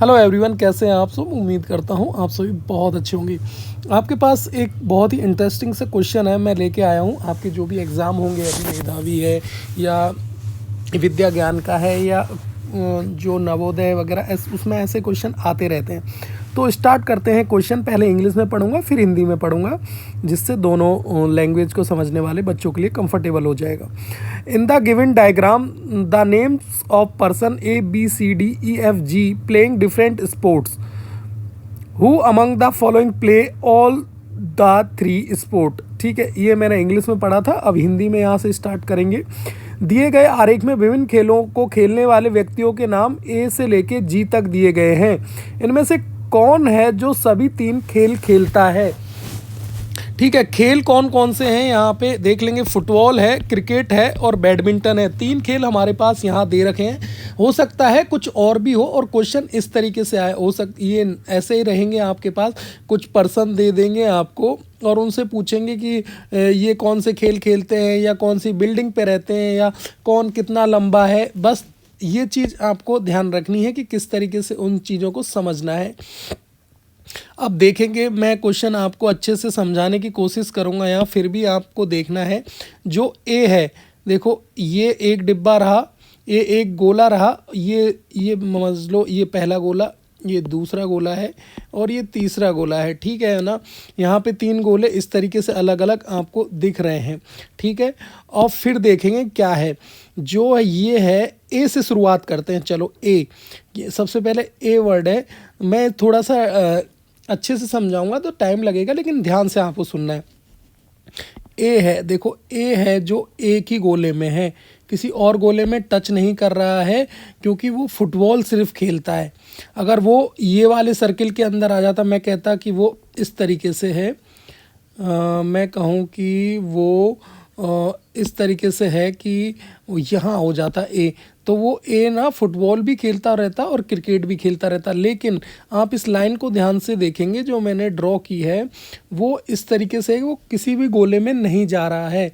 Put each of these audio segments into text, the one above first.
Hello everyone, कैसे हैं आप सब। उम्मीद करता हूं आप सभी बहुत अच्छे होंगे। आपके पास एक बहुत ही इंटरेस्टिंग सा क्वेश्चन है, मैं लेके आया हूं। आपके जो भी एग्ज़ाम होंगे, अभी मेधावी है या विद्या ज्ञान का है या जो नवोदय वगैरह, उसमें ऐसे क्वेश्चन आते रहते हैं। तो स्टार्ट करते हैं। क्वेश्चन पहले इंग्लिश में पढ़ूंगा, फिर हिंदी में पढ़ूंगा, जिससे दोनों लैंग्वेज को समझने वाले बच्चों के लिए कंफर्टेबल हो जाएगा। In the given diagram the names of person A B C D E F G playing different sports, who among the following play all the three sport. ठीक है, ये मैंने इंग्लिश में पढ़ा था। अब हिंदी में यहाँ से स्टार्ट करेंगे। दिए गए आरेख में विभिन्न खेलों को खेलने वाले व्यक्तियों के नाम ए से लेके जी तक दिए गए हैं। इनमें से कौन है जो सभी तीन खेल खेलता है। ठीक है, खेल कौन कौन से हैं यहाँ पे देख लेंगे। फुटबॉल है, क्रिकेट है और बैडमिंटन है। तीन खेल हमारे पास यहाँ दे रखे हैं। हो सकता है कुछ और भी हो और क्वेश्चन इस तरीके से आए। ये ऐसे ही रहेंगे आपके पास। कुछ पर्सन दे देंगे आपको और उनसे पूछेंगे कि ये कौन से खेल खेलते हैं या कौन सी बिल्डिंग पे रहते हैं या कौन कितना लंबा है। बस ये चीज़ आपको ध्यान रखनी है कि किस तरीके से उन चीज़ों को समझना है। अब देखेंगे, मैं क्वेश्चन आपको अच्छे से समझाने की कोशिश करूंगा यहाँ, फिर भी आपको देखना है। जो ए है, देखो ये एक डिब्बा रहा, ये एक गोला रहा, ये समझ लो ये पहला गोला, ये दूसरा गोला है और ये तीसरा गोला है। ठीक है ना, यहाँ पे तीन गोले इस तरीके से अलग अलग आपको दिख रहे हैं। ठीक है, और फिर देखेंगे क्या है। जो ये है, ए से शुरुआत करते हैं। चलो ए, ये सबसे पहले ए वर्ड है। मैं थोड़ा सा अच्छे से समझाऊंगा तो टाइम लगेगा, लेकिन ध्यान से आपको सुनना है। ए है, देखो ए है जो एक ही गोले में है, किसी और गोले में टच नहीं कर रहा है, क्योंकि वो फुटबॉल सिर्फ खेलता है। अगर वो ये वाले सर्किल के अंदर आ जाता, मैं कहता कि वो इस तरीके से है, मैं कहूँ कि वो इस तरीके से है कि यहाँ हो जाता ए, तो वो ए ना फुटबॉल भी खेलता रहता और क्रिकेट भी खेलता रहता। लेकिन आप इस लाइन को ध्यान से देखेंगे, जो मैंने ड्रॉ की है वो इस तरीके से, वो किसी भी गोले में नहीं जा रहा है।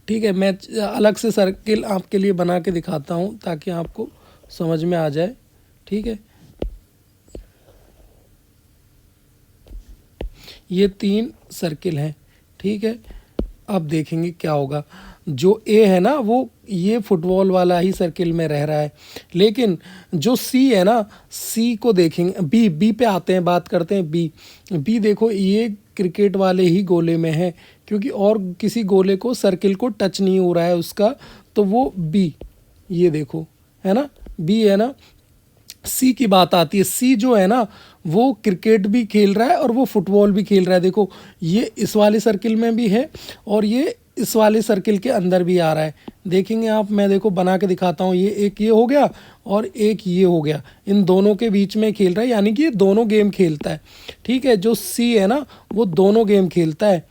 ठीक है, मैं अलग से सर्किल आपके लिए बना के दिखाता हूँ ताकि आपको समझ में आ जाए। ठीक है, ये तीन सर्किल हैं। ठीक है, अब देखेंगे क्या होगा। जो ए है ना, वो ये फुटबॉल वाला ही सर्किल में रह रहा है। लेकिन जो सी है ना, सी को देखेंगे। बी पे आते हैं, बात करते हैं बी देखो, ये क्रिकेट वाले ही गोले में है, क्योंकि और किसी गोले को, सर्किल को टच नहीं हो रहा है उसका, तो वो बी, ये देखो है ना, बी है ना। सी की बात आती है। सी जो है ना, वो क्रिकेट भी खेल रहा है और वो फुटबॉल भी खेल रहा है। देखो ये इस वाले सर्किल में भी है और ये इस वाले सर्किल के अंदर भी आ रहा है। देखेंगे आप, मैं देखो बना के दिखाता हूँ। ये एक ये हो गया और एक ये हो गया, इन दोनों के बीच में खेल रहा है, यानी कि ये दोनों गेम खेलता है। ठीक है, जो सी है ना, वो दोनों गेम खेलता है।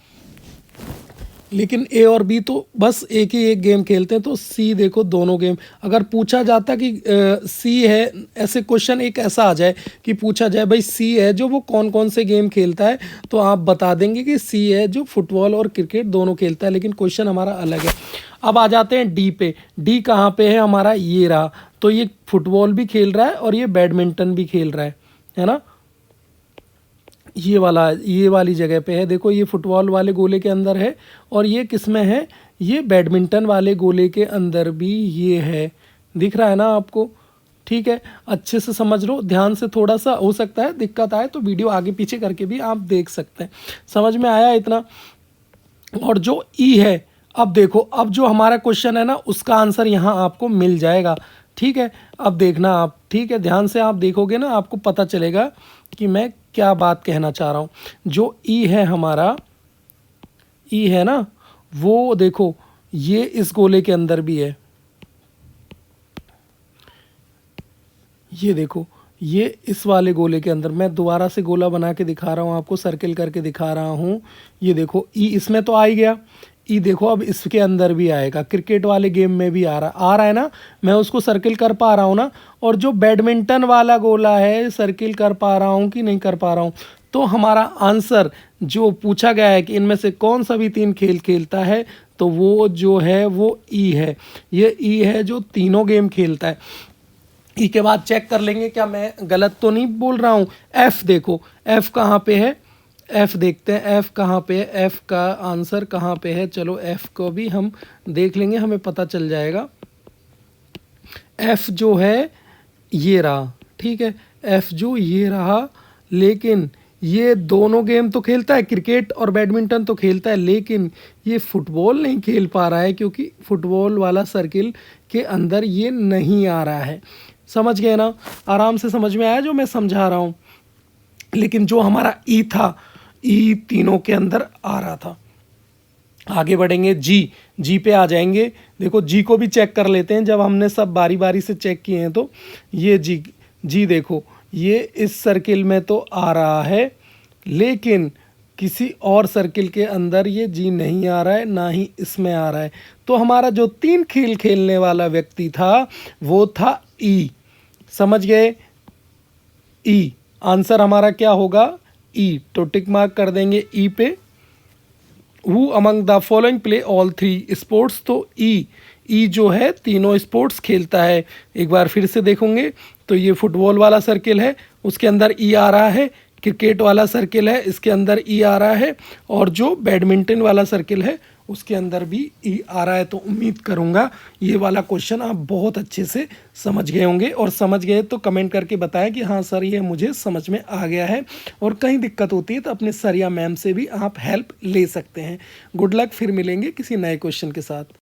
लेकिन ए और बी तो बस एक ही एक गेम खेलते हैं। तो सी देखो दोनों गेम। अगर पूछा जाता कि सी है, ऐसे क्वेश्चन एक ऐसा आ जाए कि पूछा जाए भाई सी है जो वो कौन कौन से गेम खेलता है, तो आप बता देंगे कि सी है जो फुटबॉल और क्रिकेट दोनों खेलता है। लेकिन क्वेश्चन हमारा अलग है। अब आ जाते हैं डी पे। डी कहाँ पे है हमारा, ये रहा। तो ये फुटबॉल भी खेल रहा है और ये बैडमिंटन भी खेल रहा है ना। ये वाली जगह पे है। देखो ये फुटबॉल वाले गोले के अंदर है और ये किस में है, ये बैडमिंटन वाले गोले के अंदर भी ये है। दिख रहा है ना आपको। ठीक है, अच्छे से समझ लो, ध्यान से। थोड़ा सा हो सकता है दिक्कत आए तो वीडियो आगे पीछे करके भी आप देख सकते हैं। समझ में आया इतना। और जो ई है, अब देखो, अब जो हमारा क्वेश्चन है ना, उसका आंसर यहाँ आपको मिल जाएगा। ठीक है, अब देखना आप। ठीक है, ध्यान से आप देखोगे ना, आपको पता चलेगा कि मैं क्या बात कहना चाह रहा हूँ। जो ई है हमारा, ई है ना, वो देखो ये इस गोले के अंदर भी है। ये देखो, ये इस वाले गोले के अंदर, मैं दोबारा से गोला बना के दिखा रहा हूँ आपको, सर्किल करके दिखा रहा हूँ। ये देखो ई इसमें तो आ ही गया। ई देखो अब इसके अंदर भी आएगा, क्रिकेट वाले गेम में भी आ रहा है ना। मैं उसको सर्किल कर पा रहा हूँ ना। और जो बैडमिंटन वाला गोला है, सर्किल कर पा रहा हूँ कि नहीं कर पा रहा हूँ। तो हमारा आंसर जो पूछा गया है कि इनमें से कौन सा भी तीन खेल खेलता है, तो वो जो है वो ई है। ये ई है जो तीनों गेम खेलता है। ई के बाद चेक कर लेंगे क्या मैं गलत तो नहीं बोल रहा हूँ। एफ देखो, एफ कहाँ पे है, एफ देखते हैं एफ कहाँ पे है, एफ का आंसर कहाँ पे है। चलो एफ को भी हम देख लेंगे, हमें पता चल जाएगा। एफ जो है ये रहा, ठीक है, एफ जो ये रहा। लेकिन ये दोनों गेम तो खेलता है, क्रिकेट और बैडमिंटन तो खेलता है, लेकिन ये फुटबॉल नहीं खेल पा रहा है क्योंकि फुटबॉल वाला सर्किल के अंदर ये नहीं आ रहा है। समझ गए ना, आराम से समझ में आया जो मैं समझा रहा हूँ। लेकिन जो हमारा ई था, ई तीनों के अंदर आ रहा था। आगे बढ़ेंगे, जी, जी पे आ जाएंगे। देखो जी को भी चेक कर लेते हैं, जब हमने सब बारी बारी से चेक किए हैं तो ये जी, जी देखो ये इस सर्किल में तो आ रहा है, लेकिन किसी और सर्किल के अंदर ये जी नहीं आ रहा है, ना ही इसमें आ रहा है। तो हमारा जो 3 खेल खेलने वाला व्यक्ति था वो था ई। समझ गए, ई आंसर हमारा क्या होगा, ई। तो टिक मार्क कर देंगे ई पे। Who among the following play all 3 sports, तो ई, ई जो है तीनों स्पोर्ट्स खेलता है। एक बार फिर से देखोगे तो ये फुटबॉल वाला सर्किल है, उसके अंदर ई आ रहा है। क्रिकेट वाला सर्किल है, इसके अंदर ई आ रहा है। और जो बैडमिंटन वाला सर्किल है उसके अंदर भी ई आ रहा है। तो उम्मीद करूँगा ये वाला क्वेश्चन आप बहुत अच्छे से समझ गए होंगे, और समझ गए तो कमेंट करके बताएं कि हाँ सर ये मुझे समझ में आ गया है। और कहीं दिक्कत होती है तो अपने सर या मैम से भी आप हेल्प ले सकते हैं। गुड लक, फिर मिलेंगे किसी नए क्वेश्चन के साथ।